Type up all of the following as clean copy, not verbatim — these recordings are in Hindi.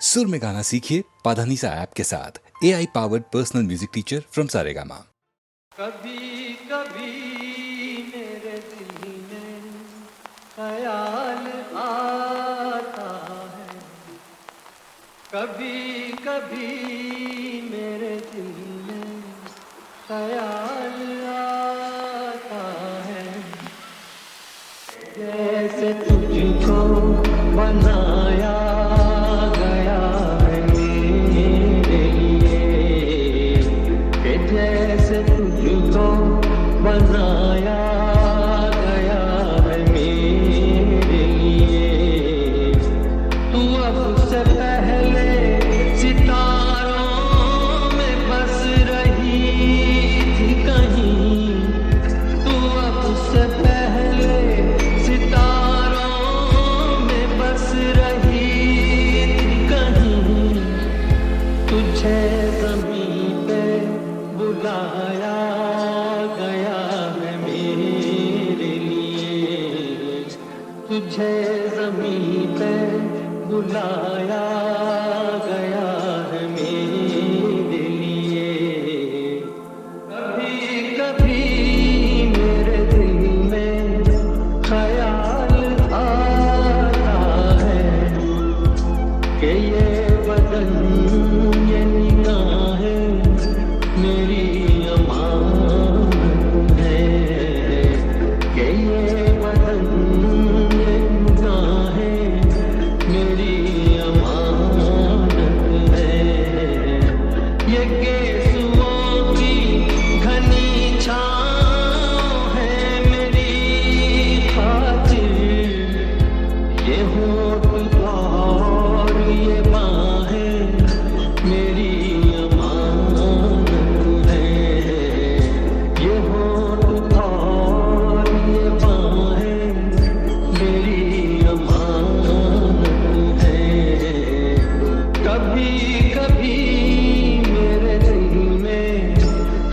सुर में गाना सीखिए पाधानीसा ऐप के साथ। AI powered personal music teacher from Saregama. कभी कभी मेरे दिल में ख्याल आता है, कभी कभी मेरे दिल में ख्याल आता है, जैसे तुझको बनाया गया है मेरे लिए, कि जैसे तुझको बनाया गया है मेरे लिए। तू अब से पहले सितारों में बस रही थी कहीं, तू अब से पहले सितारों में बस रही थी कहीं। तुझे ज़मीं पे बुलाया गया है मेरे लिए, तुझे ज़मीं पे बुलाया गया है मेरे लिए। कभी कभी मेरे दिल में ख्याल आता है, कि ये बदन ये निगाहें मेरी अमानत है, कि ये बदन ये निगाहें मेरी अमानत है। ये गेसुओं की घनी छाँव है मेरी खातिर, ये होठ और ये बाहें मेरी अमानत है, ये होठ और ये बाहें मेरी अमानत है। कभी कभी मेरे दिल में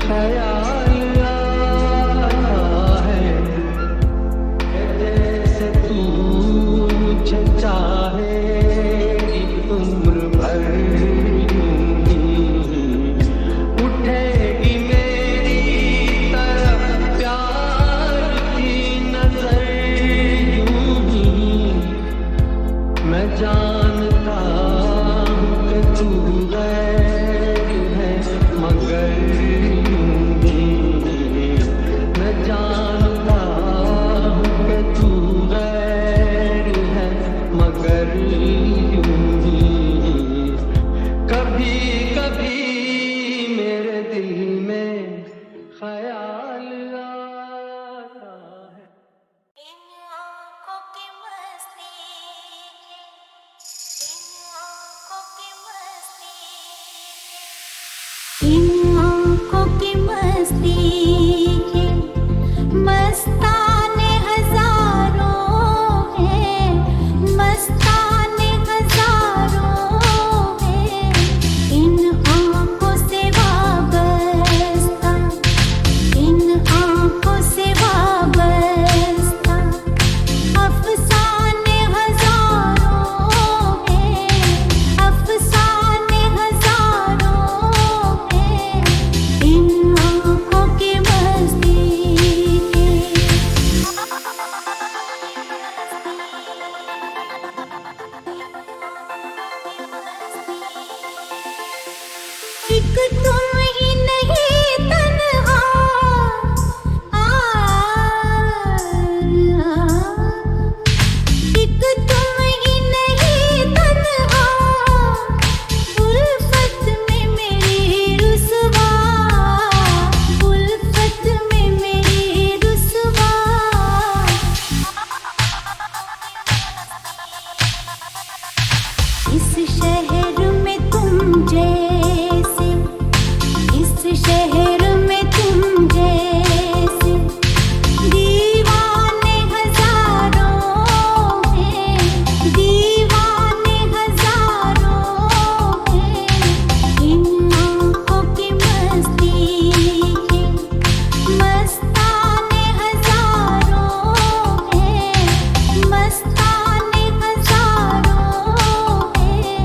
ख्याल आता है, जैसे तू मुझे चाहेगी उम्र भर यूं ही, उठेगी मेरी तरफ प्यार की नजर यूं ही। मैं जानता हूँ कि तू गैर है मगर यूं ही, मैं जानता हूँ कि तू गैर है मगर यूं ही। कभी कभी मेरे दिल में ख्याल आता है। इन आँखों की मस्ती है, इन आँखों की मस्ती है, इन आँखों की मस्ती है, मस्ताने हजारों हैं, मस्ताने हजारों हैं, इन आँखों से वाबस्ता, इन आँखों से वाबस्ता, अफसाने हजारों हैं, अफसाने हजारों हैं, इन आँखों की मस्ती है। एक तुम ही नहीं तन्हा, एक तुम ही नहीं तन्हा, उल्फत में मेरी रुसवा, उल्फत में मेरी रुसवा। इस शहर में तुम जैसे, इस शहर में तुम जैसे दीवाने हजारों हैं, दीवाने हजारों हैं, इन आँखों की मस्ती है, मस्ताने हजारों हैं, मस्ताने हजारों हैं।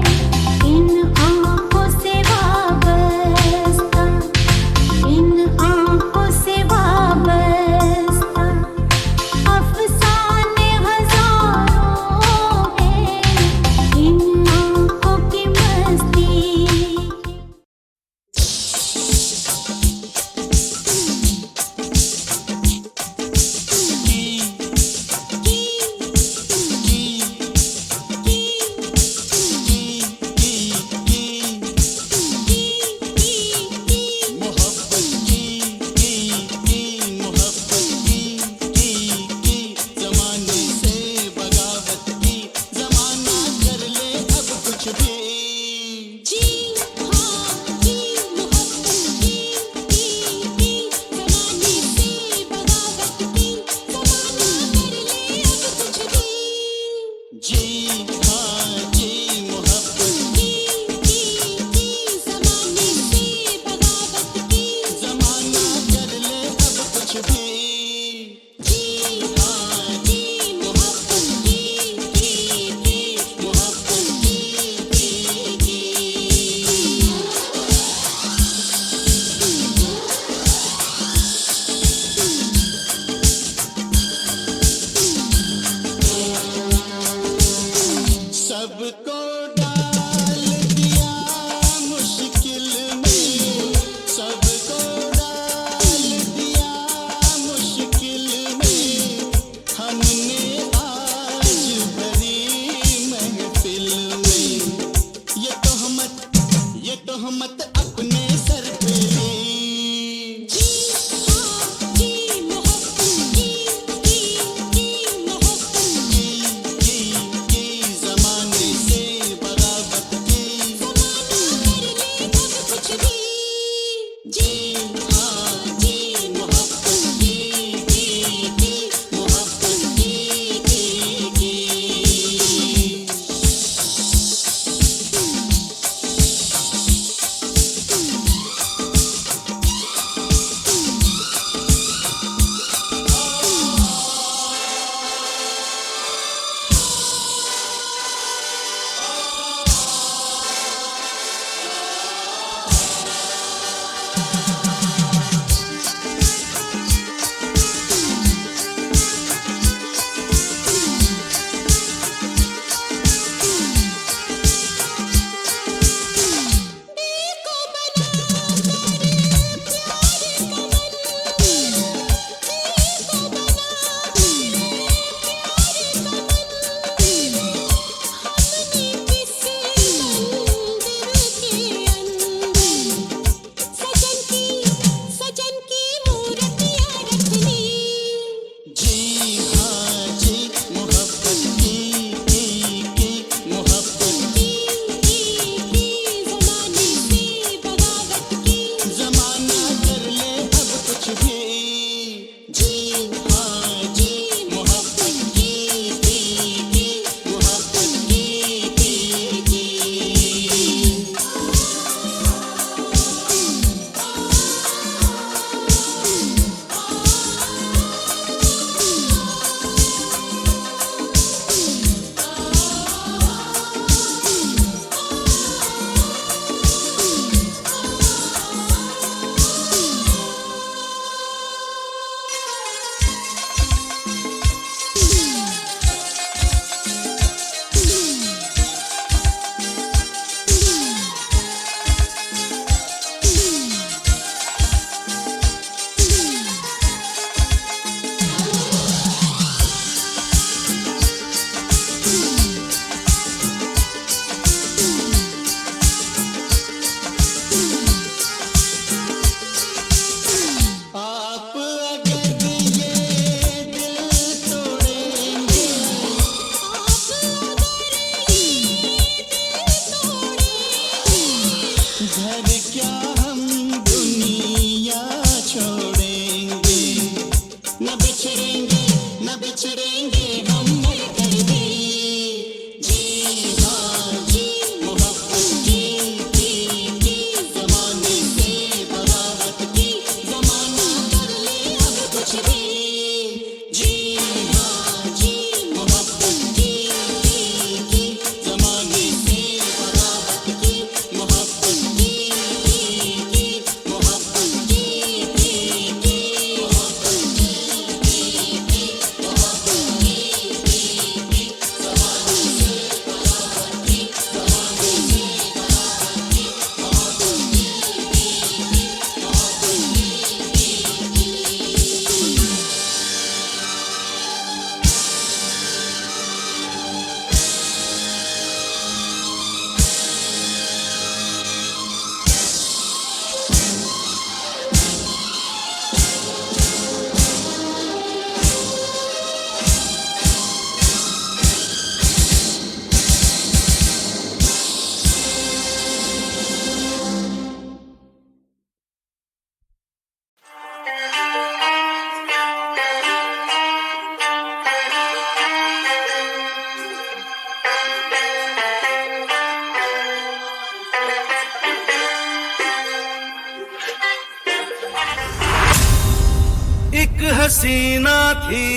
हसीना थी,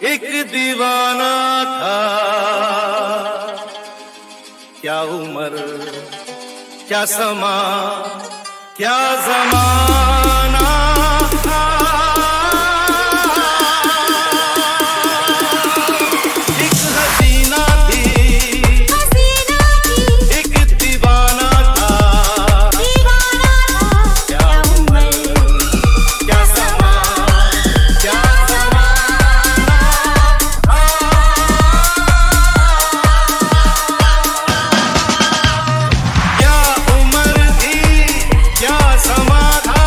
एक दीवाना था। क्या उम्र, क्या समा, क्या जमाना था। एक हसीना थी, एक दीवाना था। क्या उम्र, क्या समा, क्या जमाना था। क्या उम्र थी, क्या समा था।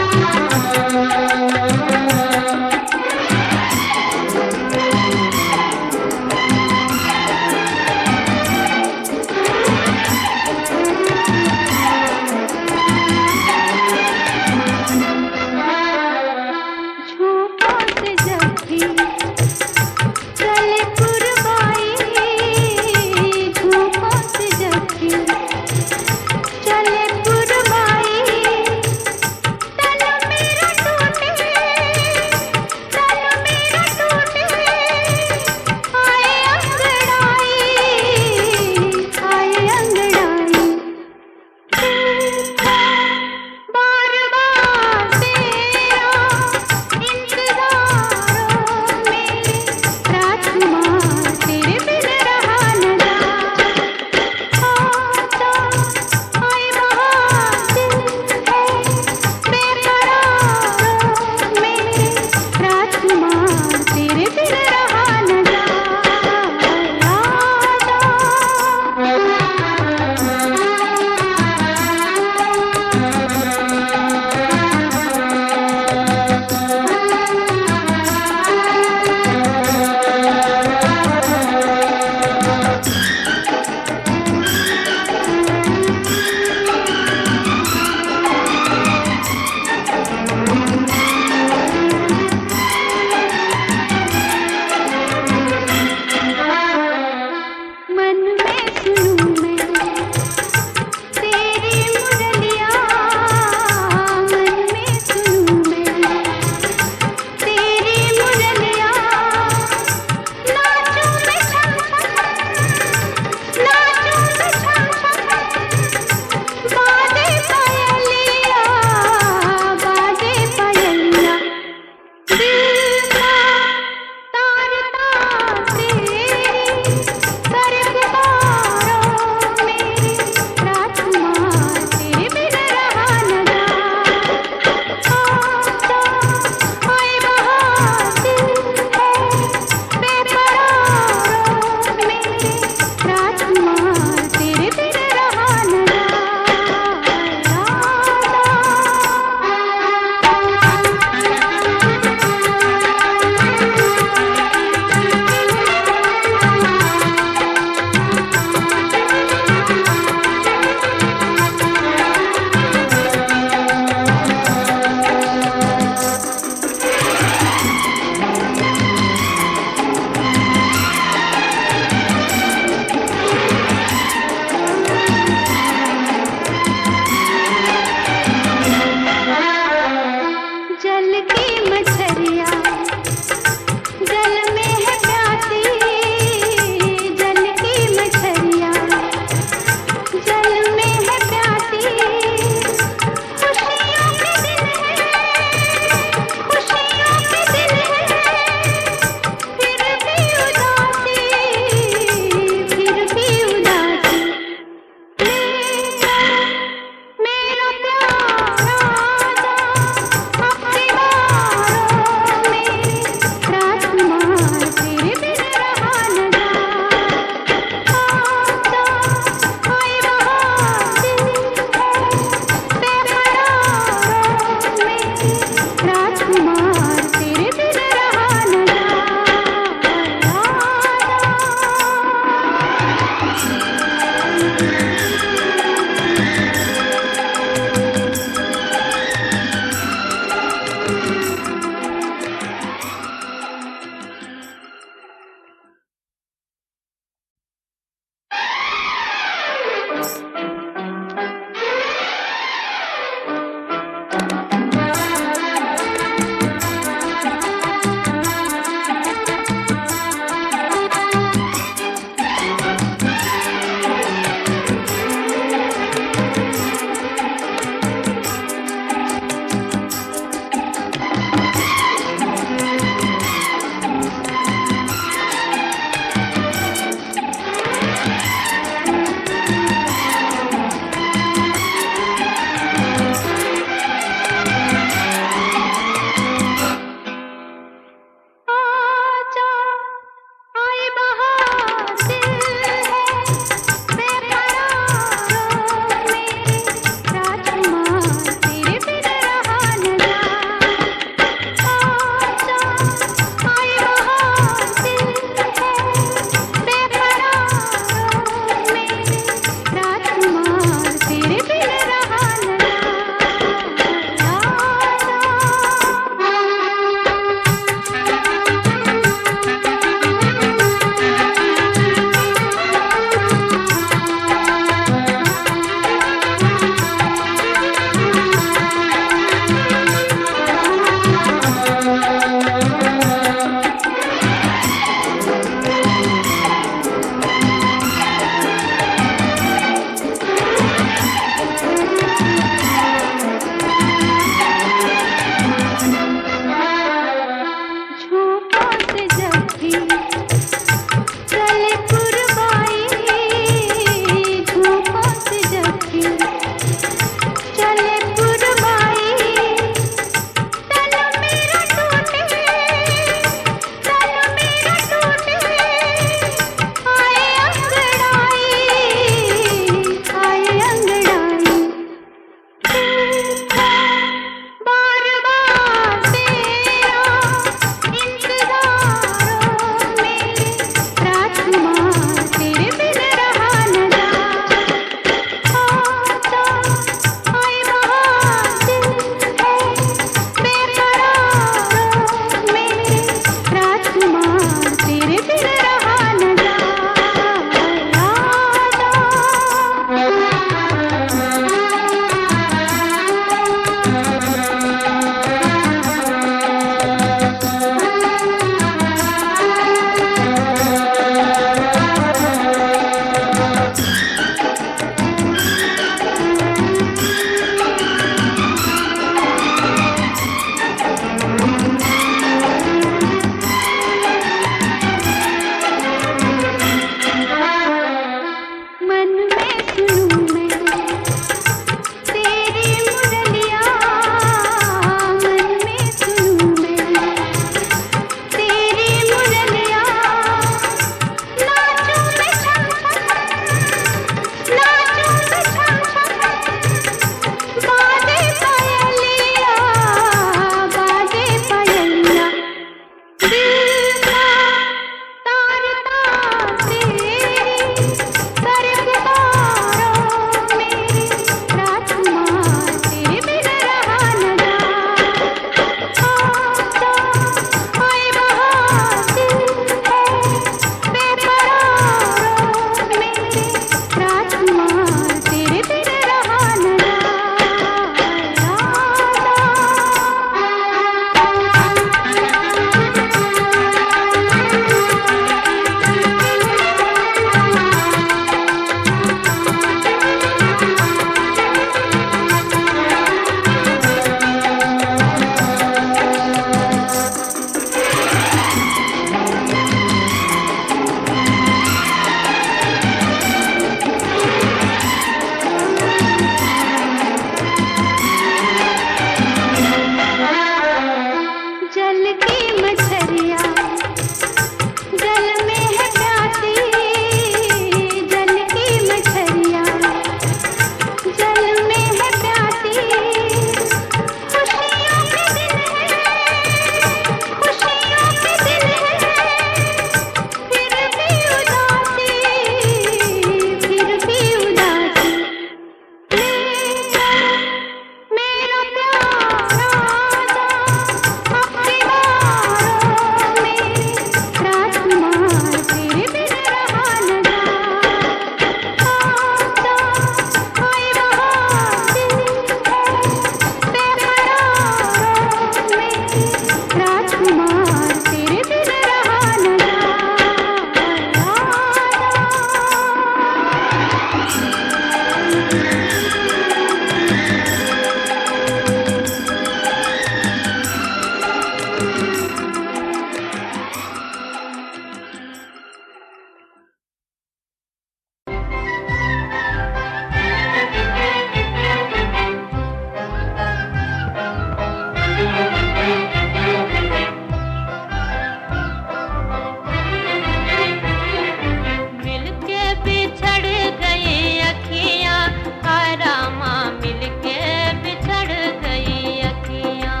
मिलके बिछड़ गई अखियां हाय रामा मिलके बिछड़ गई अखियां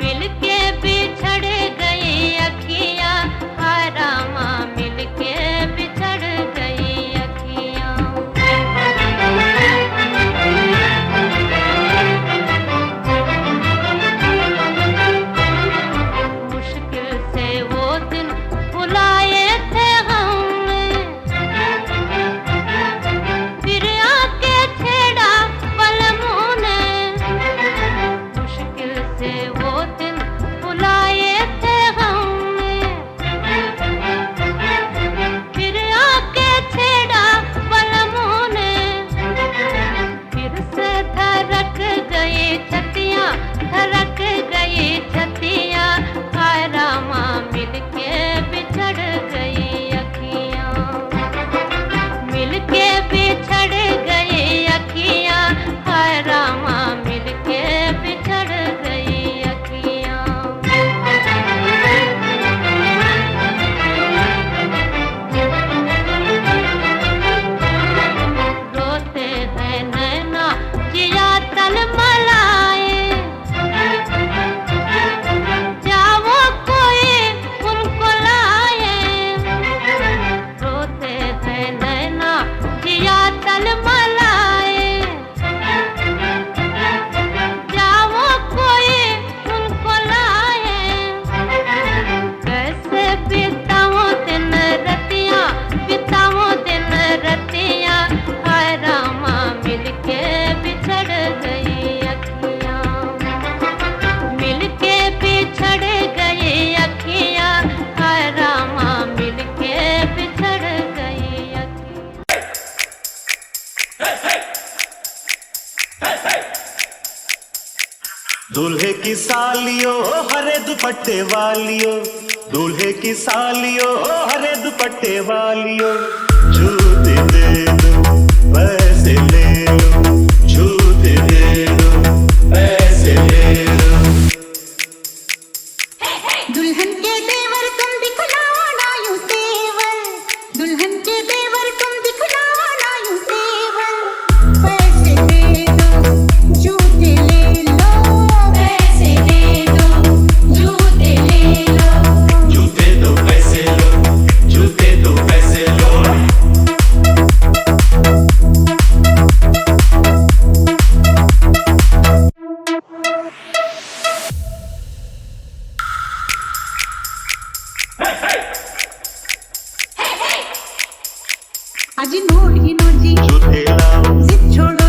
मिलके बिछड़ गई अखियां हाय रामा मिलके बिछड़ गई अखियां मुश्किल से वो दिन बुलाए थे हमने फिर आके छेड़ा पलमों ने मुश्किल से वो दिन बुलाए थे हमने फिर आके छेड़ा पलमों ने फिर से धड़क गई छतियां धड़क गई छतियां हाय रामा मिलके बिछड़ गई अखियां मिलके बिछड़ गई अखियां हाय रामा मिलके बिछड़ गई अखियां रोते हैं नैना जिया तलमलाए जाओ कोई उनको लाए रोते हैं नैना जिया तलमलाए जाओ कोई उनको लाए कैसे बिताऊं दिन रतियां बिताऊं दिन रतियां हाय रामा मिलके बिछड़ गई अखियां मिलके बिछड़ गई अखियां हाय रामा मिलके बिछड़ गई अखियां दूल्हे की सालियो हरे दुपट्टे वालियो दूल्हे की सालियो हरे दुपट्टे वालियो जूते दे दो पैसे ले लो जूते दे दो पैसे ले लो दुल्हन के देवर तुम दिखलाओ ना यूं तेवर दुल्हन के देवर तुम दिखलाओ ना यूं तेवर पैसे दे दो जूते ले लो पैसे दे दो जूते ले लो जूते दो पैसे लो जूते दो पैसे लो अजी नोट ही नोट जी जूते लाओ जिद छोड़ो